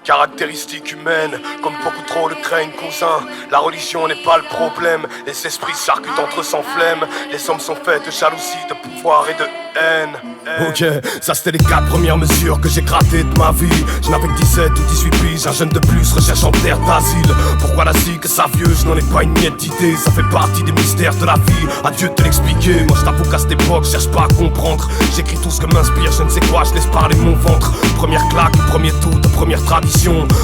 Caractéristiques humaines, comme beaucoup trop le craignent, cousin. La religion n'est pas le problème, les esprits s'arcutent entre sans flemme. Les hommes sont faits de jalousie, de pouvoir et de haine. Ok, ça c'était les 4 premières mesures que j'ai grattées de ma vie. Je n'avais que 17 ou 18 piges, un jeune de plus recherche en terre d'asile. Pourquoi la zik, ça vieux, je n'en ai pas une miette d'idée. Ça fait partie des mystères de la vie, à Dieu de te l'expliquer. Moi je t'avoue qu'à cette époque, je cherche pas à comprendre. J'écris tout ce que m'inspire, je ne sais quoi, je laisse parler mon ventre. Première claque, premier doute, première tradition.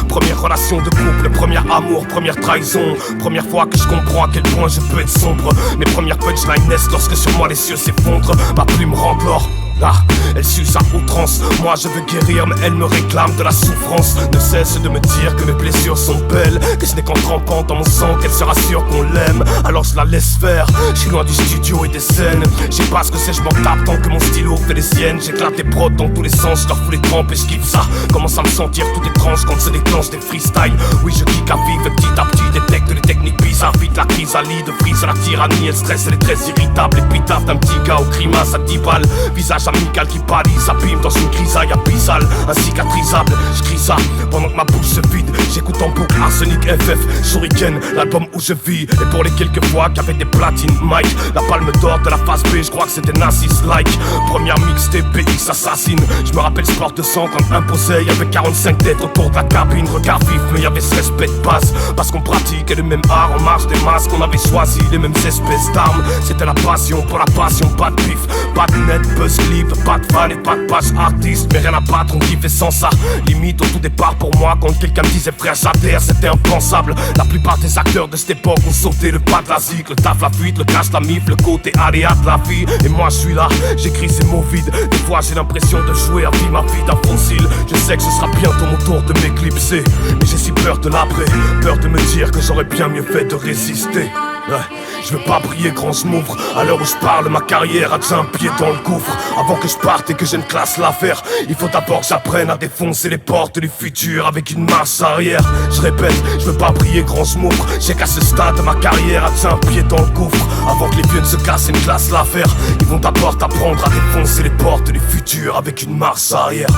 Première relation de couple, premier amour, première trahison. Première fois que je comprends à quel point je peux être sombre. Mes premières punchlines naissent lorsque sur moi les cieux s'effondrent. Ma plume rend l'or. Ah, elle suce à outrance. Moi je veux guérir mais elle me réclame de la souffrance. Ne cesse de me dire que mes blessures sont belles, que ce n'est qu'en trempant dans mon sang qu'elle sera sûre qu'on l'aime. Alors je la laisse faire, je suis loin du studio et des scènes. Je sais pas ce que c'est, je m'en tape tant que mon stylo fait les siennes. J'éclate des prods dans tous les sens, je leur fous les trempes et je kiffe ça. Commence à me sentir tout étrange quand se déclenche des freestyles. Oui je kick à vivre petit à petit, détecte les techniques bizarres. Vite la chrysalide, frise à la tyrannie. Elle stresse, elle est très irritable. Épitaphe d'un petit gars au grimace à 10 balles. Visage amical qui pâlit, s'abîme dans une grisaille abyssale, incicatrisable. Je crie ça pendant que ma bouche se vide. J'écoute en boucle Arsenic FF, Shuriken, l'album où je vis. Et pour les quelques fois qu'avec des platines Mike, la palme d'or de la phase B, je crois que c'était Nazis-like. Première mixtape BX assassine. Je me rappelle sport de sang quand imposé. Y'avait 45 têtes autour de la cabine. Regard vif mais y'avait ce respect de base. Parce qu'on pratiquait le même art en marge des masques. On avait choisi les mêmes espèces d'armes. C'était la passion pour la passion, pas de bif, pas de net, buzz clip, pas de fan et pas de page artiste. Mais rien à battre, on kiffait sans ça. Limite au tout départ pour moi, quand quelqu'un me disait frère j'adhère, c'était impensable. La plupart des acteurs de cette époque ont sauté le pas de la zik, le taf, la fuite, le cash, la mif, le côté aléa de la vie. Et moi je suis là, j'écris ces mots vides. Des fois j'ai l'impression de jouer à vie ma vie d'un fossile. Je sais que ce sera bientôt mon tour de m'éclipser, mais j'ai si peur de l'après, peur de me dire que j'aurais bien mieux fait de résister. Ouais, je veux pas briller grand, je m'ouvre. À l'heure où je parle, ma carrière a déjà un pied dans le gouffre. Avant que je parte et que j'ai une classe l'affaire, il faut d'abord que j'apprenne à défoncer les portes du futur avec une marche arrière. Je répète, je veux pas briller grand, je m'ouvre. J'ai qu'à ce stade, ma carrière a déjà un pied dans le gouffre. Avant que les vieux ne se cassent, une classe l'affaire, ils vont d'abord t'apprendre à défoncer les portes du futur avec une marche arrière.